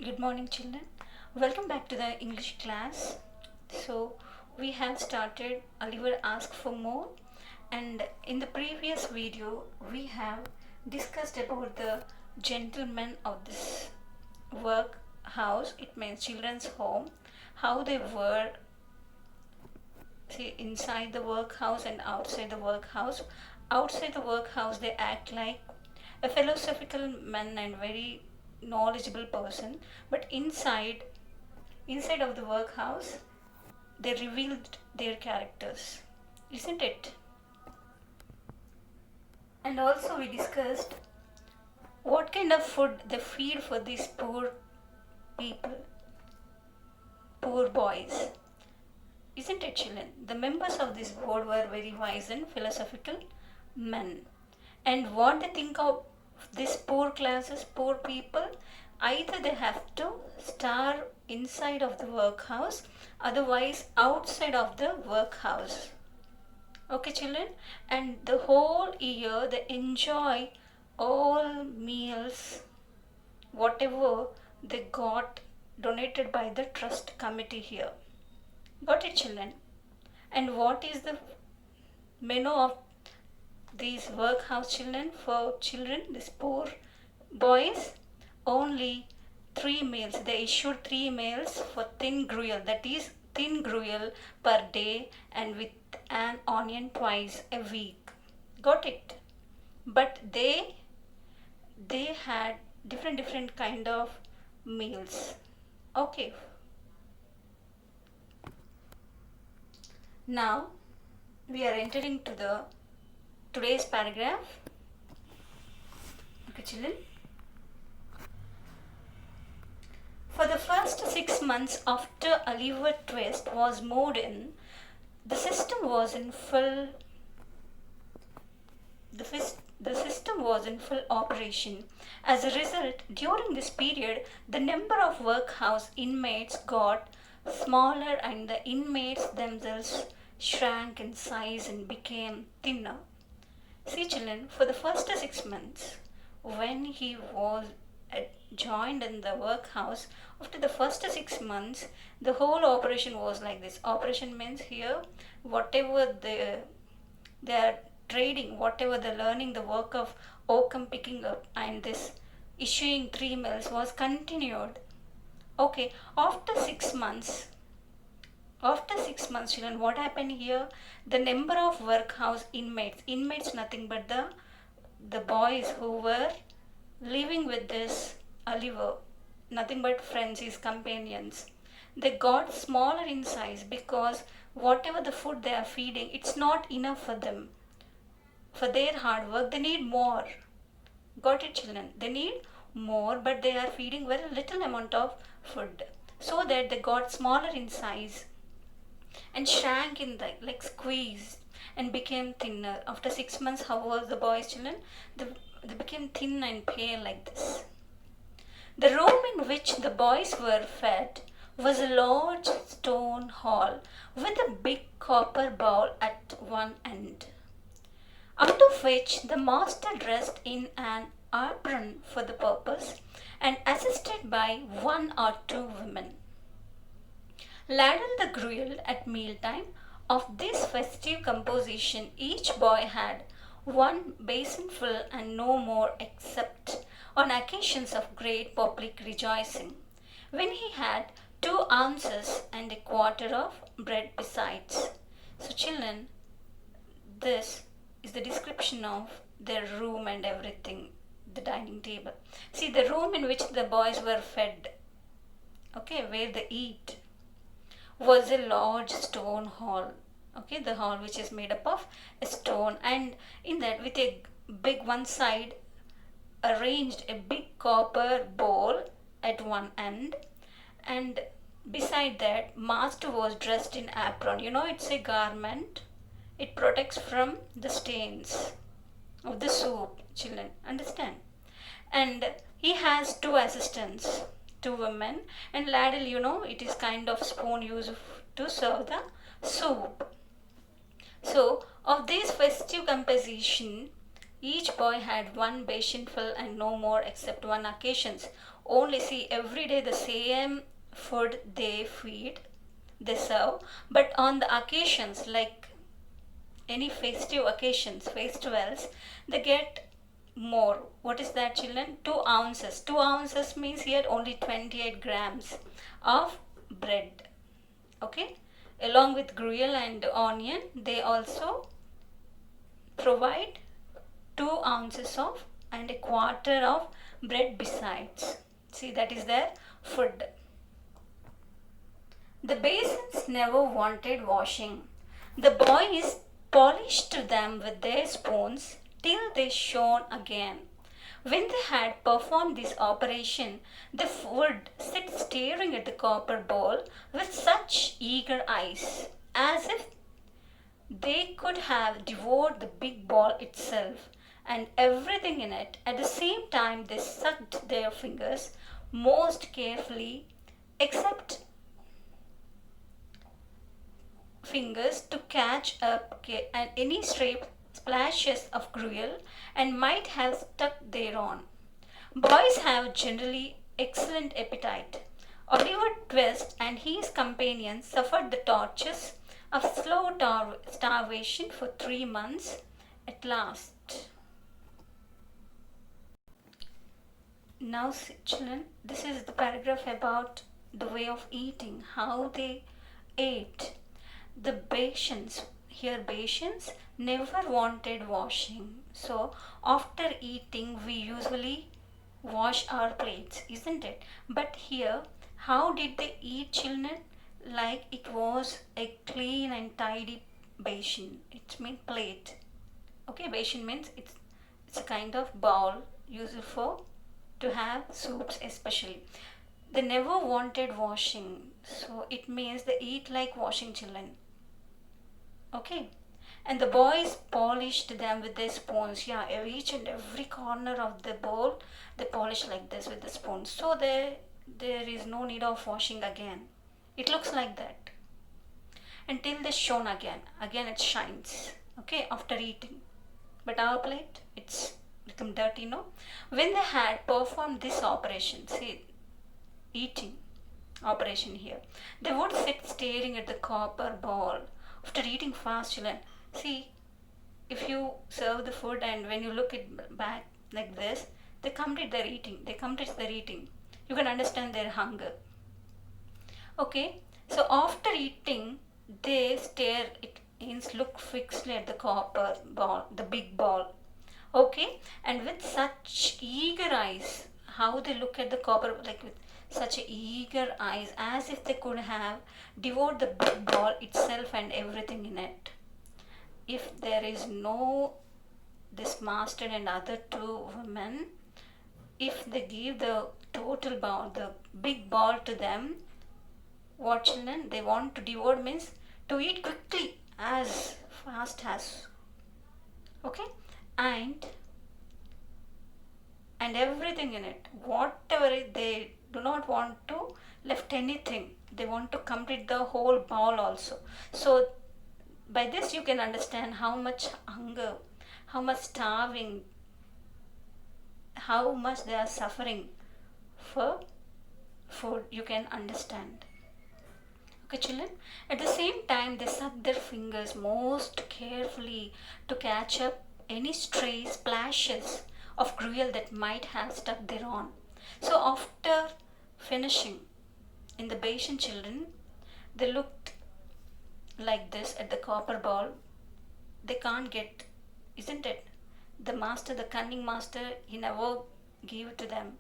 Good morning, children. Welcome back to the English class. So, we have started Oliver Ask for More, and in the previous video, we have discussed about the gentlemen of this work house. It means children's home, how they were inside the workhouse and outside the workhouse. Outside the workhouse, they act like a philosophical man and very knowledgeable person, but inside of the workhouse, they revealed their characters, isn't it? And also, we discussed what kind of food they feed for these poor people, poor boys, isn't it, children? The members of this board were very wise and philosophical men. And what they think of these poor classes, poor people, either they have to starve inside of the workhouse, otherwise outside of the workhouse. Okay, children, and the whole year they enjoy all meals, whatever they got donated by the trust committee here. Got it, children? And what is the menu of these workhouse children for children, these poor boys? Only 3 meals. They issued 3 meals for thin gruel, that is thin gruel per day and with an onion twice a week. Got it? But they had different kind of meals. Okay. Now we are entering to the today's paragraph. Okay, children. For the first 6 months after Oliver Twist was moved in, the system was in full the system was in full operation. As a result, during this period, the number of workhouse inmates got smaller and the inmates themselves shrank in size and became thinner. See, children, for the first 6 months, when he was joined in the workhouse, after the first 6 months, the whole operation was like this. Operation means here, whatever they are trading, whatever they're learning, the work of oakum picking up and this issuing 3 meals was continued. Okay, after 6 months, children, what happened here? The number of workhouse inmates nothing but the boys who were living with this Oliver, nothing but friends, his companions. They got smaller in size because whatever the food they are feeding, it's not enough for them. For their hard work, they need more. Got it, children? They need more, but they are feeding very little amount of food, so that they got smaller in size and shrank in the like squeezed and became thinner. After 6 months, how was the boys, children? They became thin and pale like this. The room in which the boys were fed was a large stone hall with a big copper bowl at one end, out of which the master dressed in an apron for the purpose and assisted by 1 or 2 women. Ladled the gruel at mealtime. Of this festive composition, each boy had one basinful and no more except on occasions of great public rejoicing, when he had 2 ounces and a quarter of bread besides. So, children, this is the description of their room and everything, the dining table. See, the room in which the boys were fed, okay, where they eat, was a large stone hall. Okay, the hall which is made up of a stone, and in that, with a big one side, arranged a big copper bowl at one end, and beside that, master was dressed in apron. You know, it's a garment. It protects from the stains of the soup, children. Understand? And he has 2 assistants, 2 women, and ladle, you know, it is kind of spoon used to serve the soup. So, of this festive composition, each boy had one basinful and no more except one occasions. only see every day the same food they serve, but on the occasions like any festivals, they get more. What is that, children? 2 ounces. 2 ounces means here only 28 grams of bread. Okay, along with gruel and onion, they also provide 2 ounces of and a quarter of bread besides. See, that is their food. The basins never wanted washing. The boys polished them with their spoons till they shone again. When they had performed this operation, they would sit staring at the copper bowl with such eager eyes, as if they could have devoured the big ball itself and everything in it. At the same time, they sucked their fingers most carefully, except fingers to catch up and any stray splashes of gruel and might have stuck thereon. Boys have generally excellent appetite. Oliver Twist and his companions suffered the tortures of slow starvation for 3 months at last. Now, children, this is the paragraph about the way of eating, how they ate. The Bayesians never wanted washing. So, after eating, we usually wash our plates, isn't it? But here, how did they eat, children? Like it was a clean and tidy basin. It means plate. Okay, basin means it's a kind of bowl used for to have soups especially. They never wanted washing, so it means they eat like washing, children. Okay, and the boys polished them with their spoons. Yeah, each and every corner of the bowl they polish like this with the spoons, so there is no need of washing again. It looks like that until they shone again it shines. Okay, after eating, but our plate it's become dirty, no? When they had performed this operation, see, eating operation here, they would sit staring at the copper ball after eating fast, children. See, if you serve the food and when you look it back like this, they complete their eating. You can understand their hunger. Okay, so after eating, they stare, it means look fixedly at the copper ball, the big ball. Okay, and with such eager eyes, how they look at the copper, like with such eager eyes, as if they could have devoured the big ball itself and everything in it. If there is no this master and other two women, if they give the total ball, the big ball to them, what, children, they want to devour means to eat quickly as fast as. Okay, and everything in it, whatever they do not want to left anything, they want to complete the whole bowl also. So by this you can understand how much hunger, how much starving, how much they are suffering for food, you can understand. Okay, children, at the same time they suck their fingers most carefully to catch up any stray splashes of gruel that might have stuck thereon. So after finishing in the basin, children, they looked like this at the copper ball. They can't get, isn't it? The master, the cunning master, he never gave to them.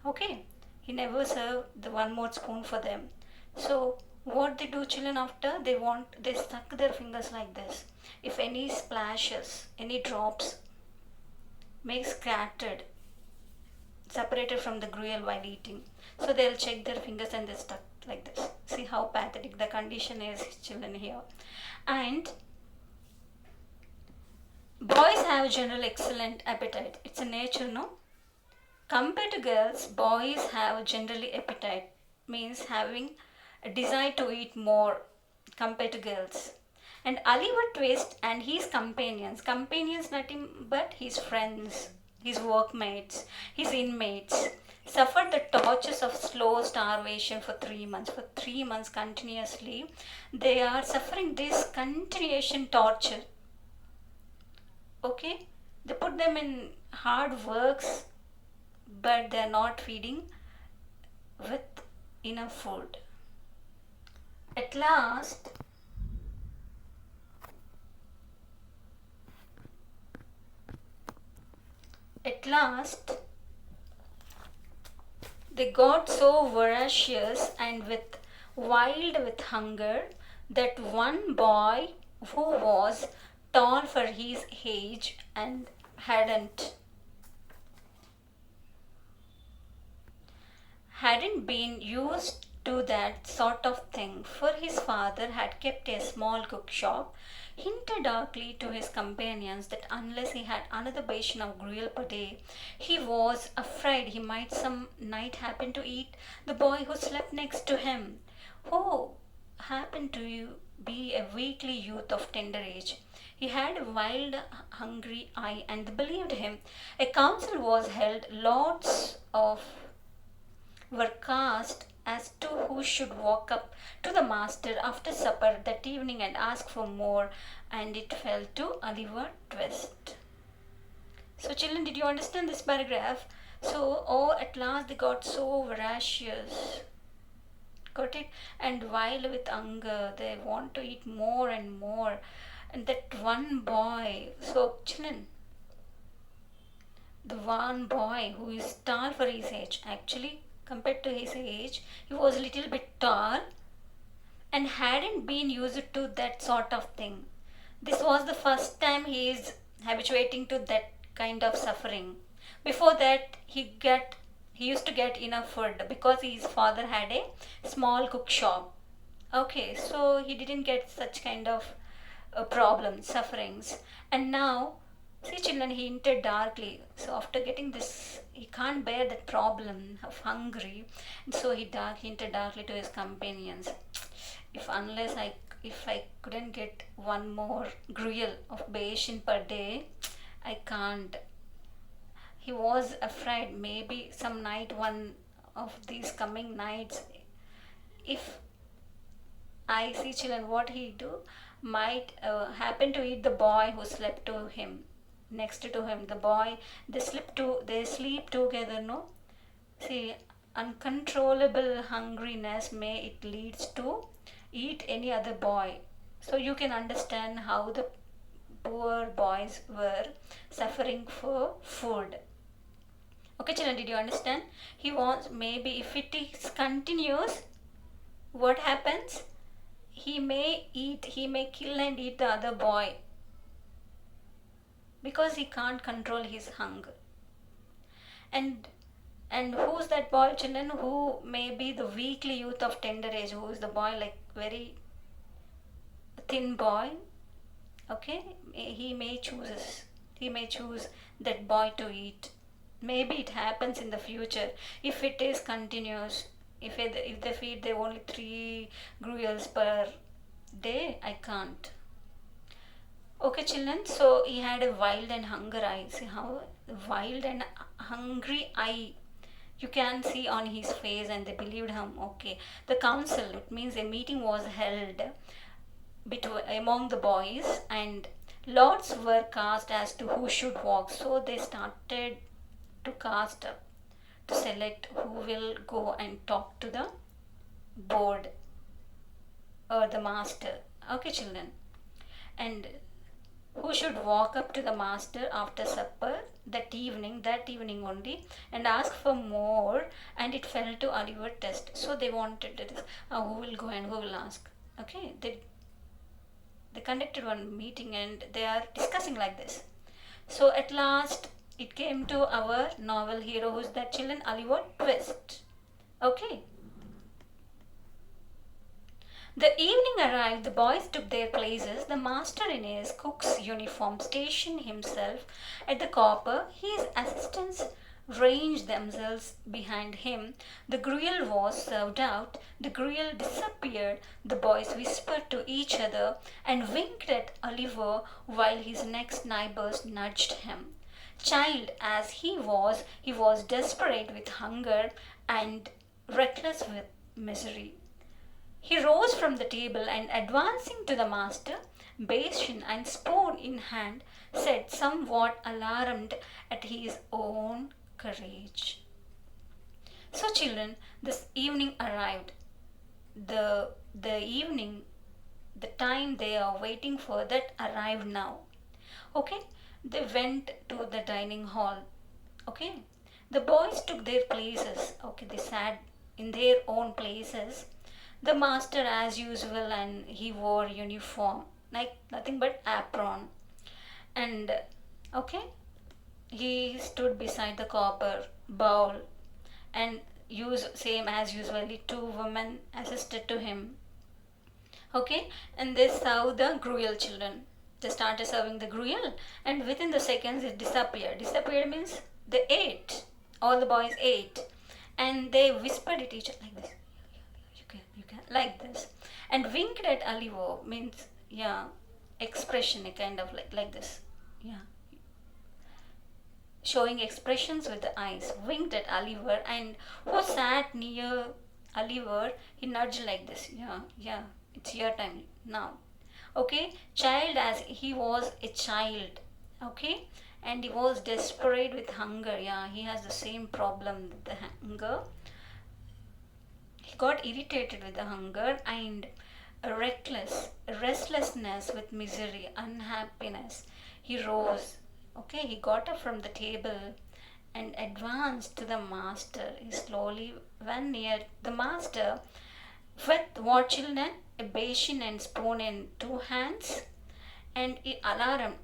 Okay, he never served the one more spoon for them. So what they do, children, after they suck their fingers like this. If any splashes, any drops make scattered, separated from the gruel while eating, so they'll check their fingers and they stuck like this. See how pathetic the condition is, children, here. And boys have general excellent appetite. It's a nature, no? Compared to girls, boys have generally appetite, means having a desire to eat more compared to girls. And Oliver Twist and his companions nothing but his friends, his workmates, his inmates, suffered the tortures of slow starvation for 3 months. For 3 months continuously, they are suffering this continuation torture. Okay, they put them in hard works, but they are not feeding with enough food. At last, at last, they got so voracious and with wild with hunger that one boy who was tall for his age and hadn't been used to that sort of thing, for his father had kept a small cook shop, hinted darkly to his companions that unless he had another basin of gruel per day, he was afraid he might some night happen to eat the boy who slept next to him, who happened to be a weakly youth of tender age. He had a wild, hungry eye, and they believed him. A council was held, lots of were cast as to who should walk up to the master after supper that evening and ask for more, and it fell to Oliver Twist. So, children, did you understand this paragraph? So, oh, at last they got so voracious. Got it? And wild with hunger, they want to eat more and more. And that one boy, so, children, the one boy who is tall for his age, actually compared to his age he was a little bit tall and hadn't been used to that sort of thing. This was the first time he is habituating to that kind of suffering. Before that he used to get enough food because his father had a small cook shop. Okay, so he didn't get such kind of problems, sufferings. And now, see, children, he hinted darkly. So after getting this, he can't bear that problem of hungry, and so hinted darkly to his companions. If I couldn't get one more gruel of basin per day, I can't. He was afraid maybe some night, one of these coming nights, if I see children, what he do might happen to eat the boy who slept to him, next to him. The boy, they sleep together. No, see, uncontrollable hungriness may it leads to eat any other boy. So you can understand how the poor boys were suffering for food. Okay, children, did you understand? He wants, maybe if it is continuous, what happens? He may kill and eat the other boy because he can't control his hunger. And who's that boy, children? Who may be the weakly youth of tender age? Who is the boy, like very thin boy? Okay, he may choose that boy to eat. Maybe it happens in the future if it is continuous. If they feed they only 3 gruels per day, I can't. Okay, children. So he had a wild and hunger eye. See how wild and hungry eye you can see on his face, and they believed him. Okay, the council, it means a meeting was held among the boys, and lots were cast as to who should walk. So they started to cast up to select who will go and talk to the board or the master. Okay, children, and who should walk up to the master after supper that evening only, and ask for more, and it fell to Oliver Twist. So they wanted this, who will go and who will ask. Okay, they conducted one meeting and they are discussing like this. So at last it came to our novel hero, who's that, children? Oliver Twist. Okay. The evening arrived, the boys took their places. The master, in his cook's uniform, stationed himself at the copper. His assistants ranged themselves behind him. The gruel was served out. The gruel disappeared. The boys whispered to each other and winked at Oliver while his next neighbors nudged him. Child as he was desperate with hunger and reckless with misery. He rose from the table and advancing to the master, basin and spoon in hand, said, somewhat alarmed at his own courage. So, children, this evening arrived. The evening, the time they are waiting for, that arrived now. Okay, they went to the dining hall. Okay, the boys took their places. Okay, they sat in their own places. The master, as usual, and he wore uniform, like nothing but apron. And okay, he stood beside the copper bowl, and same as usually two women assisted to him. Okay, and they served the gruel, children. They started serving the gruel, and within the seconds it disappeared means they ate. All the boys ate, and they whispered at each other like this, you can like this, and winked at Olivo means, yeah, expression, a kind of like this, yeah, showing expressions with the eyes, winked at Oliver, and who sat near Oliver, he nudged like this. Yeah, yeah, it's your time now. Okay, child as he was a child. Okay, and he was desperate with hunger. Yeah, he has the same problem with the hunger. He got irritated with the hunger and reckless, restlessness with misery, unhappiness. He rose. Okay, he got up from the table and advanced to the master. He slowly went near the master with what, children? A basin and spoon in two hands, and a alarm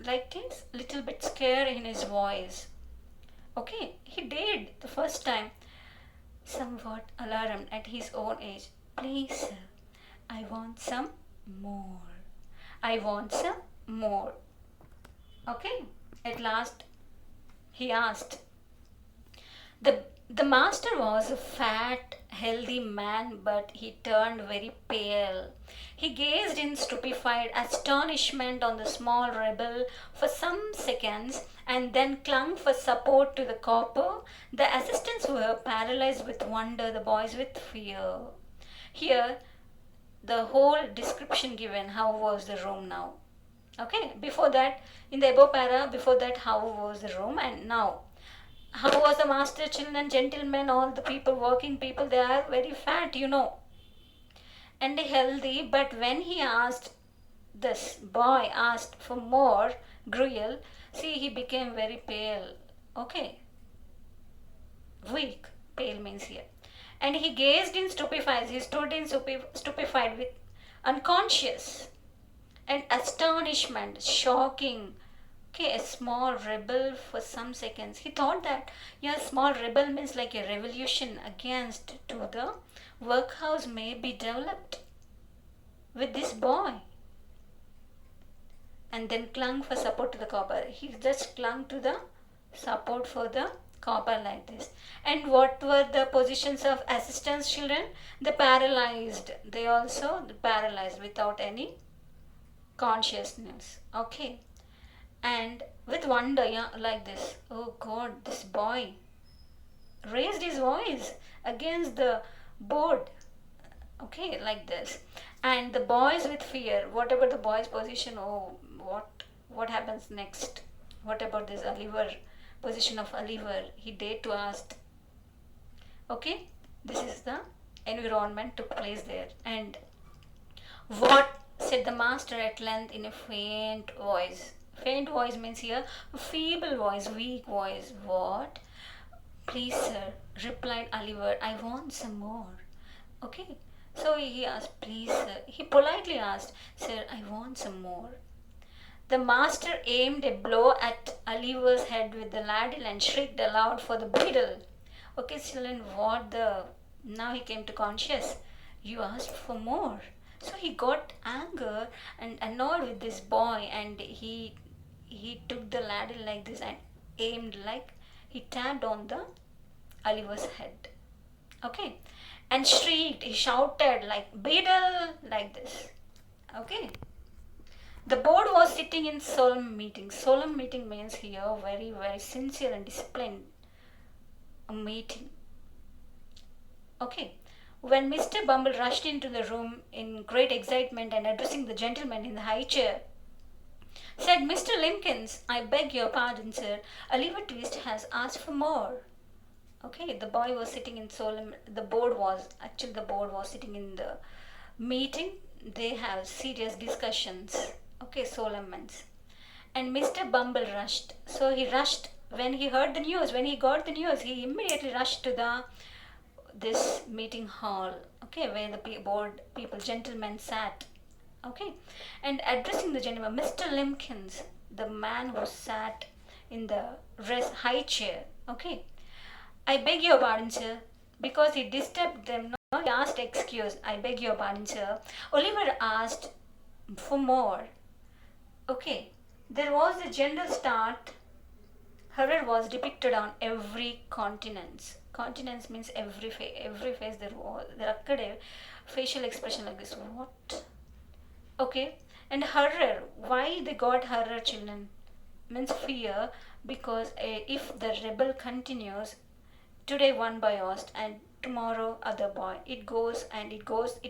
like his little bit scare in his voice. Okay, he did the first time, somewhat alarmed at his own age. Please, sir, I want some more. I want some more. Okay, at last he asked. The master was a fat, healthy man, but he turned very pale. He gazed in stupefied astonishment on the small rebel for some seconds and then clung for support to the copper. The assistants were paralyzed with wonder, the boys with fear. Here, the whole description given how was the room now. Okay, before that, in the above para, before that, how was the room, and now how was the master, children, gentlemen, all the people, working people, they are very fat, and healthy. But when he asked, this boy asked for more gruel, see, he became very pale. Okay, weak, pale means here. And he gazed in stupefied, he stood in stupefied with unconscious and astonishment, shocking. Okay, a small rebel for some seconds. He thought that, yeah, small rebel means like a revolution against to the workhouse may be developed with this boy. And then clung for support to the copper. He just clung to the support for the copper like this. And what were the positions of assistants, children? They paralyzed. They also paralyzed without any consciousness. Okay, and with wonder, yeah, like this, oh god, this boy raised his voice against the board. Okay, like this, and the boys with fear, whatever the boy's position, oh, what happens next, what about this Oliver, position of Oliver, he dared to ask. Okay, this is the environment took place there. And what, said the master at length in a faint voice. Faint voice means here feeble voice, weak voice. What? Please, sir, replied Oliver, I want some more. Okay. So he asked, please, sir. He politely asked, sir, I want some more. The master aimed a blow at Oliver's head with the ladle and shrieked aloud for the beadle. Okay, children, what the. Now he came to conscious. You asked for more. So he got anger and annoyed with this boy, and he took the ladle like this and aimed like he tapped on the Oliver's head. Okay, and shrieked, he shouted like beadle like this. Okay, The board was sitting in solemn meeting. Solemn meeting means here very, very sincere and disciplined meeting. Okay. When Mr. Bumble rushed into the room in great excitement and addressing the gentleman in the high chair, said, Mr. Limpkins, I beg your pardon, sir. Oliver Twist has asked for more. Okay, the boy was sitting in solemn. The board was sitting in the meeting. They have serious discussions. Okay, solemn ones. And Mr. Bumble rushed. So he rushed when he heard the news. When he got the news, he immediately rushed to the this meeting hall. Okay, where the board people, gentlemen sat. Okay, and addressing the gentleman, Mr. Limpkins, the man who sat in the high chair. Okay, I beg your pardon, sir, because he disturbed them. No, he asked excuse. I beg your pardon, sir. Oliver asked for more. Okay, there was a general start. Horror was depicted on every countenance. Countenance means every face there occurred a facial expression like this. What? Okay, and horror. Why they got horror, children? Means fear, because if the rebel continues, today one boy asked and tomorrow other boy, it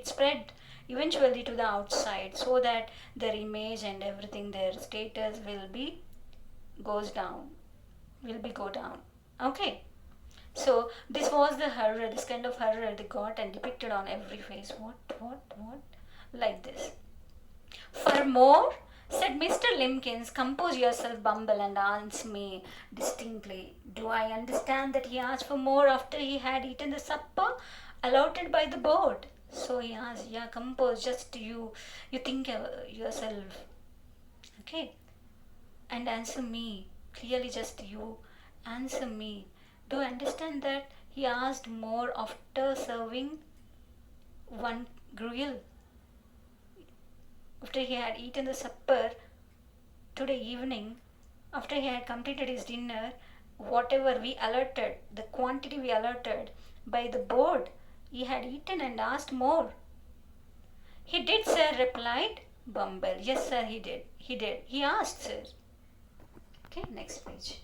spread eventually to the outside, so that their image and everything, their status will be go down. Okay, so this was the horror, this kind of horror they got and depicted on every face. What, like this. For more, said Mr. Limpkins, compose yourself, Bumble, and answer me distinctly. Do I understand that he asked for more after he had eaten the supper allotted by the board? So he asked, yeah, compose, just you think yourself. Okay, and answer me. Clearly, just you answer me. Do you understand that he asked more after serving one gruel? After he had eaten the supper today evening, after he had completed his dinner, whatever we allotted, the quantity we allotted by the board, he had eaten and asked more. He did, sir, replied Bumble. Yes, sir, he did. He did. He asked, sir. Okay, next page.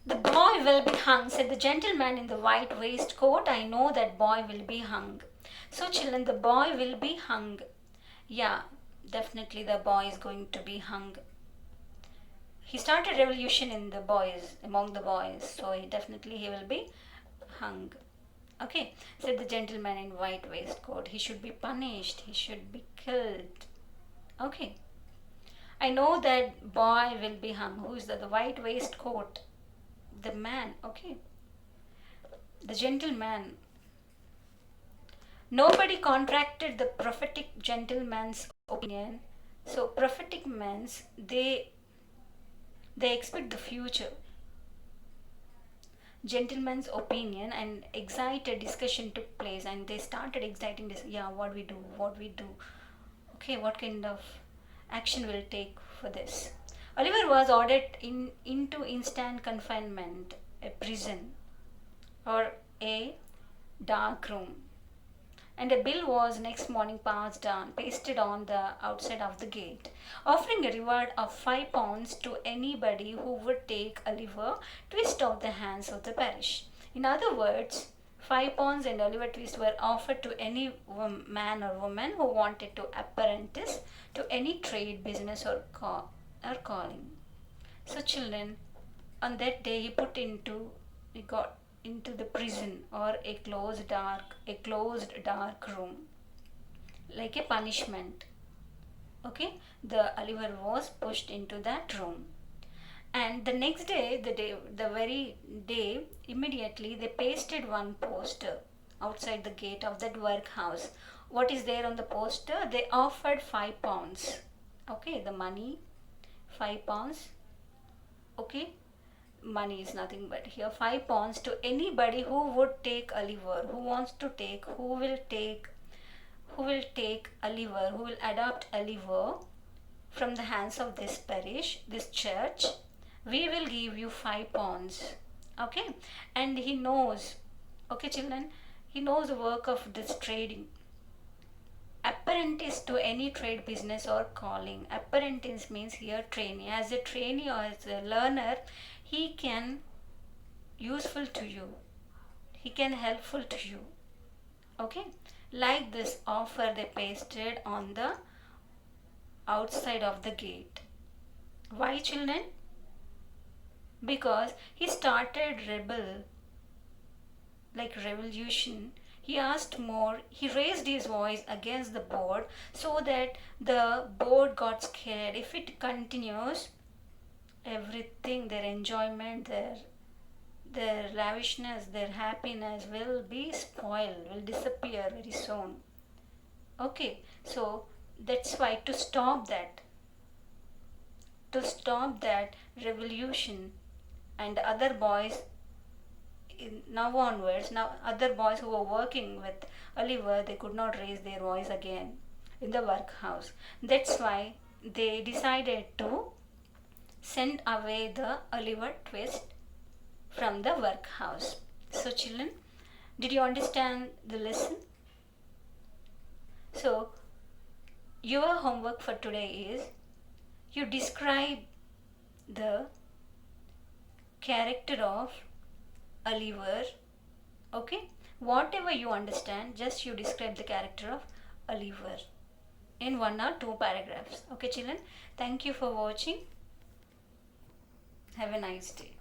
The boy will be hung, said the gentleman in the white waistcoat. I know that boy will be hung. So, children, the boy will be hung. Yeah, definitely the boy is going to be hung. He started revolution among the boys. So, he will be hung. Okay, said the gentleman in white waistcoat. He should be punished. He should be killed. Okay. I know that boy will be hung. Who is that? The white waistcoat. The man. Okay. The gentleman. Nobody contracted the prophetic gentleman's opinion. So prophetic means they expect the future. Gentleman's opinion and excited discussion took place, and they started exciting this. Yeah, what we do. Okay, what kind of action will take for this? Oliver was ordered into instant confinement, a prison, or a dark room, and a bill was next morning pasted on the outside of the gate, offering a reward of £5 to anybody who would take Oliver Twist off the hands of the parish. In other words, £5 and Oliver Twist were offered to any man or woman who wanted to apprentice to any trade, business, or calling. So, children, on that day he got into the prison, or a closed dark room, like a punishment. Okay, the Oliver was pushed into that room, and the next day, the very day, immediately they pasted one poster outside the gate of that workhouse. What is there on the poster? They offered £5. Okay, the money, £5. Okay, money is nothing but here £5 to anybody who would take Oliver, who will take Oliver, who will adopt Oliver from the hands of this parish, this church. We will give you £5. Okay, and he knows. Okay, children, he knows the work of this trading. Apprentice to any trade, business or calling. Apprentice means here trainee. As a trainee or as a learner, he can useful to you. He can helpful to you. Okay. Like this offer they pasted on the outside of the gate. Why, children? Because he started rebel, like revolution. He asked more. He raised his voice against the board so that the board got scared. If it continues, everything, their enjoyment, their lavishness, their happiness will be spoiled, will disappear very soon. Okay, so that's why to stop that revolution, and other boys now onwards, now other boys who were working with Oliver, they could not raise their voice again in the workhouse. That's why they decided to send away the Oliver Twist from the workhouse. So children, did you understand the lesson? So your homework for today is you describe the character of Oliver. Okay, whatever you understand, just you describe the character of Oliver in 1 or 2 paragraphs. Okay children, thank you for watching. Have a nice day.